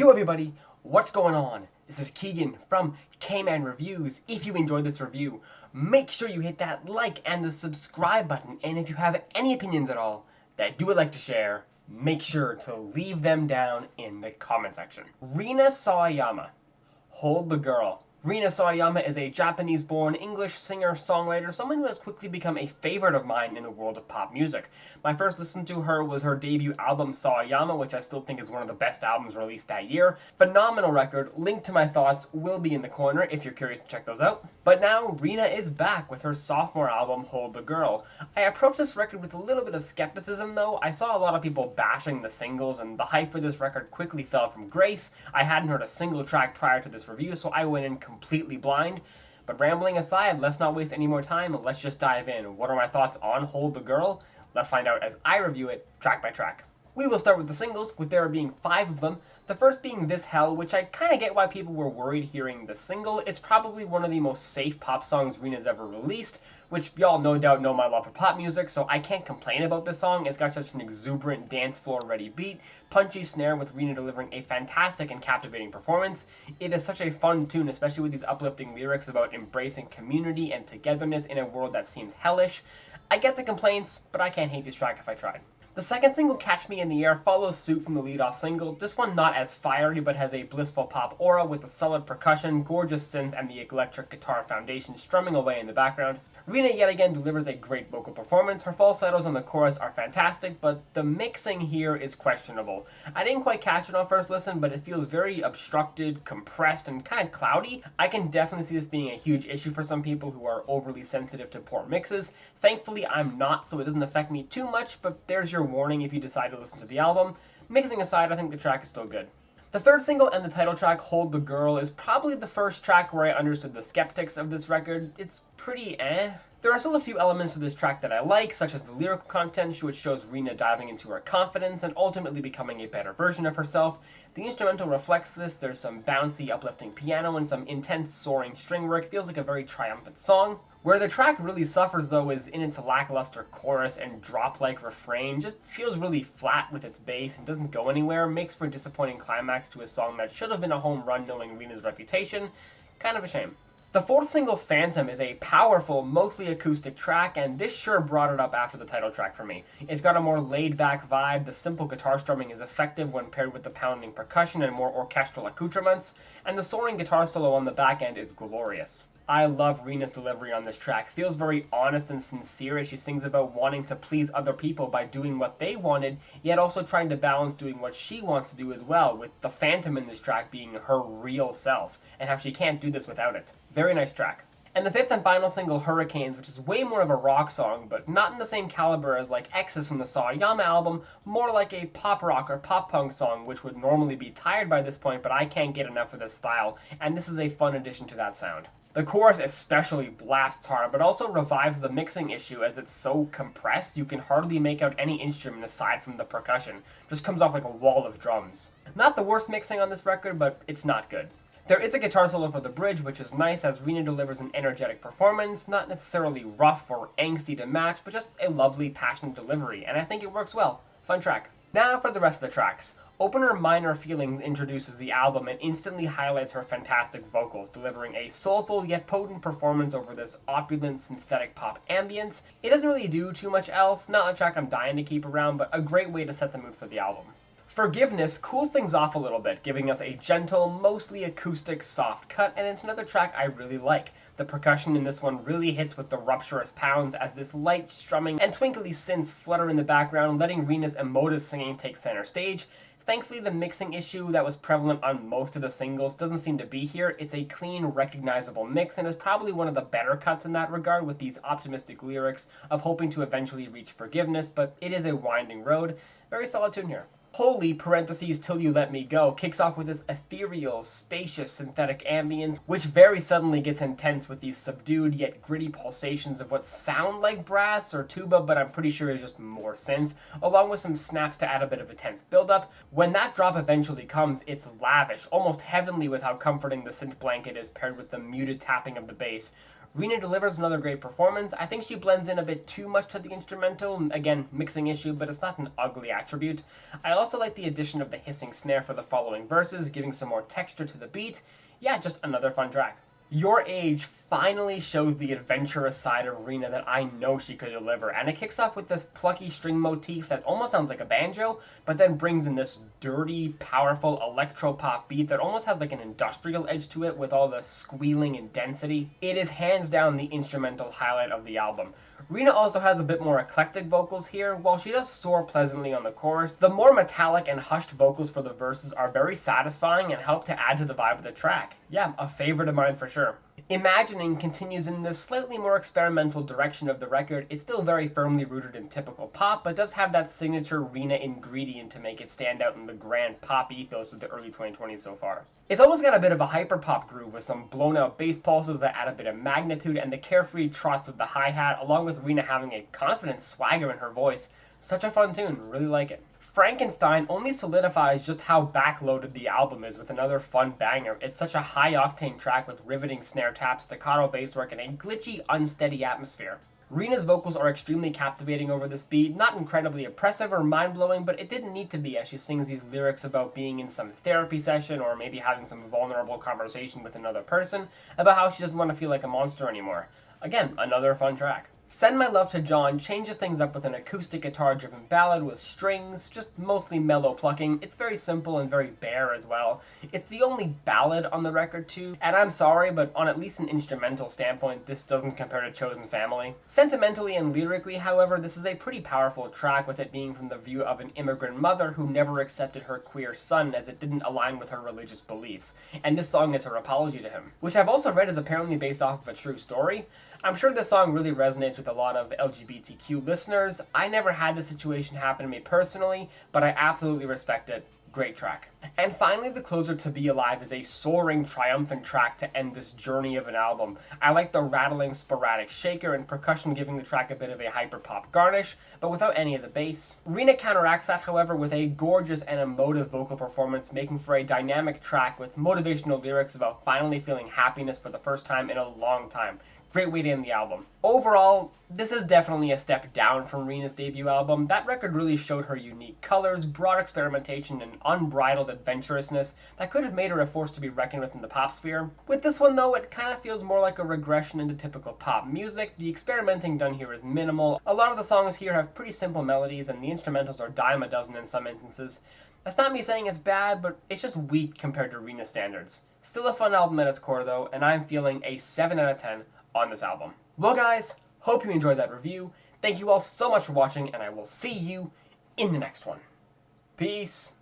Yo everybody, what's going on? This is Keegan from Kman Reviews. If you enjoyed this review, make sure you hit that like and the subscribe button. And if you have any opinions at all that you would like to share, make sure to leave them down in the comment section. Rina Sawayama, Hold the Girl. Rina Sawayama is a Japanese-born English singer-songwriter, someone who has quickly become a favorite of mine in the world of pop music. My first listen to her was her debut album Sawayama, which I still think is one of the best albums released that year. Phenomenal record. Link to my thoughts will be in the corner if you're curious to check those out. But now Rina is back with her sophomore album Hold the Girl. I approached this record with a little bit of skepticism though. I saw a lot of people bashing the singles and the hype for this record quickly fell from grace. I hadn't heard a single track prior to this review, so I went in completely blind. But rambling aside, let's not waste any more time and let's just dive in. What are my thoughts on Hold the Girl? Let's find out as I review it track by track. We will start with the singles, with there being 5 of them. The first being This Hell, which I kind of get why people were worried hearing the single. It's probably one of the most safe pop songs Rina's ever released, which y'all no doubt know my love for pop music, so I can't complain about this song. It's got such an exuberant dance floor ready beat, punchy snare with Rina delivering a fantastic and captivating performance. It is such a fun tune, especially with these uplifting lyrics about embracing community and togetherness in a world that seems hellish. I get the complaints, but I can't hate this track if I tried. The second single, Catch Me in the Air, follows suit from the lead-off single. This one not as fiery, but has a blissful pop aura with a solid percussion, gorgeous synth, and the electric guitar foundation strumming away in the background. Rina yet again delivers a great vocal performance. Her falsettos on the chorus are fantastic, but the mixing here is questionable. I didn't quite catch it on first listen, but it feels very obstructed, compressed, and kind of cloudy. I can definitely see this being a huge issue for some people who are overly sensitive to poor mixes. Thankfully, I'm not, so it doesn't affect me too much, but there's your warning if you decide to listen to the album. Mixing aside, I think the track is still good. The third single and the title track, Hold the Girl, is probably the first track where I understood the skeptics of this record. It's pretty eh. There are still a few elements of this track that I like, such as the lyrical content, which shows Rina diving into her confidence and ultimately becoming a better version of herself. The instrumental reflects this. There's some bouncy, uplifting piano and some intense, soaring string work. It feels like a very triumphant song. Where the track really suffers, though, is in its lackluster chorus and drop-like refrain. Just feels really flat with its bass and doesn't go anywhere. Makes for a disappointing climax to a song that should have been a home run knowing Rina's reputation. Kind of a shame. The fourth single, Phantom, is a powerful, mostly acoustic track, and this sure brought it up after the title track for me. It's got a more laid-back vibe, the simple guitar strumming is effective when paired with the pounding percussion and more orchestral accoutrements, and the soaring guitar solo on the back end is glorious. I love Rina's delivery on this track. Feels very honest and sincere as she sings about wanting to please other people by doing what they wanted, yet also trying to balance doing what she wants to do as well, with the Phantom in this track being her real self, and how she can't do this without it. Very nice track. And the fifth and final single, Hurricanes, which is way more of a rock song, but not in the same caliber as like X's from the Sawayama album, more like a pop rock or pop punk song, which would normally be tired by this point, but I can't get enough of this style, and this is a fun addition to that sound. The chorus especially blasts hard, but also revives the mixing issue as it's so compressed you can hardly make out any instrument aside from the percussion. Just comes off like a wall of drums. Not the worst mixing on this record, but it's not good. There is a guitar solo for the bridge, which is nice as Rina delivers an energetic performance, not necessarily rough or angsty to match, but just a lovely, passionate delivery, and I think it works well. Fun track. Now for the rest of the tracks. Opener Minor Feelings introduces the album and instantly highlights her fantastic vocals, delivering a soulful yet potent performance over this opulent synthetic pop ambience. It doesn't really do too much else, not a track I'm dying to keep around, but a great way to set the mood for the album. Forgiveness cools things off a little bit, giving us a gentle, mostly acoustic, soft cut, and it's another track I really like. The percussion in this one really hits with the rupturous pounds as this light strumming and twinkly synths flutter in the background, letting Rina's emotive singing take center stage. Thankfully, the mixing issue that was prevalent on most of the singles doesn't seem to be here. It's a clean, recognizable mix, and is probably one of the better cuts in that regard with these optimistic lyrics of hoping to eventually reach forgiveness, but it is a winding road. Very solid tune here. Holy, parentheses, Till You Let Me Go, kicks off with this ethereal, spacious, synthetic ambience, which very suddenly gets intense with these subdued yet gritty pulsations of what sound like brass or tuba, but I'm pretty sure is just more synth, along with some snaps to add a bit of a tense build-up. When that drop eventually comes, it's lavish, almost heavenly with how comforting the synth blanket is paired with the muted tapping of the bass. Rina delivers another great performance. I think she blends in a bit too much to the instrumental, again, mixing issue, but it's not an ugly attribute. I also like the addition of the hissing snare for the following verses, giving some more texture to the beat. Yeah, just another fun track. Your Age finally shows the adventurous side of Rina that I know she could deliver, and it kicks off with this plucky string motif that almost sounds like a banjo, but then brings in this dirty, powerful electro-pop beat that almost has like an industrial edge to it with all the squealing and density. It is hands down the instrumental highlight of the album. Rina also has a bit more eclectic vocals here. While she does soar pleasantly on the chorus, the more metallic and hushed vocals for the verses are very satisfying and help to add to the vibe of the track. Yeah, a favorite of mine for sure. Imagining continues in this slightly more experimental direction of the record. It's still very firmly rooted in typical pop, but does have that signature Rina ingredient to make it stand out in the grand pop ethos of the early 2020s so far. It's almost got a bit of a hyper-pop groove with some blown-out bass pulses that add a bit of magnitude and the carefree trots of the hi-hat, along with Rina having a confident swagger in her voice. Such a fun tune, really like it. Frankenstein only solidifies just how backloaded the album is with another fun banger. It's such a high-octane track with riveting snare taps, staccato bass work, and a glitchy, unsteady atmosphere. Rina's vocals are extremely captivating over this beat, not incredibly oppressive or mind-blowing, but it didn't need to be as she sings these lyrics about being in some therapy session or maybe having some vulnerable conversation with another person about how she doesn't want to feel like a monster anymore. Again, another fun track. Send My Love to John changes things up with an acoustic guitar-driven ballad with strings, just mostly mellow plucking. It's very simple and very bare as well. It's the only ballad on the record too, and I'm sorry, but on at least an instrumental standpoint, this doesn't compare to Chosen Family. Sentimentally and lyrically, however, this is a pretty powerful track, with it being from the view of an immigrant mother who never accepted her queer son as it didn't align with her religious beliefs, and this song is her apology to him, which I've also read is apparently based off of a true story. I'm sure this song really resonates with a lot of LGBTQ listeners. I never had this situation happen to me personally, but I absolutely respect it. Great track. And finally, the closer, To Be Alive, is a soaring, triumphant track to end this journey of an album. I like the rattling, sporadic shaker and percussion giving the track a bit of a hyper-pop garnish, but without any of the bass. Rina counteracts that, however, with a gorgeous and emotive vocal performance, making for a dynamic track with motivational lyrics about finally feeling happiness for the first time in a long time. Great way to end the album. Overall, this is definitely a step down from Rina's debut album. That record really showed her unique colors, broad experimentation, and unbridled adventurousness that could have made her a force to be reckoned with in the pop sphere. With this one though, it kind of feels more like a regression into typical pop music. The experimenting done here is minimal. A lot of the songs here have pretty simple melodies, and the instrumentals are dime a dozen in some instances. That's not me saying it's bad, but it's just weak compared to Rina standards. Still a fun album at its core though, and I'm feeling a 7 out of 10 on this album. Well guys, hope you enjoyed that review. Thank you all so much for watching, and I will see you in the next one. Peace.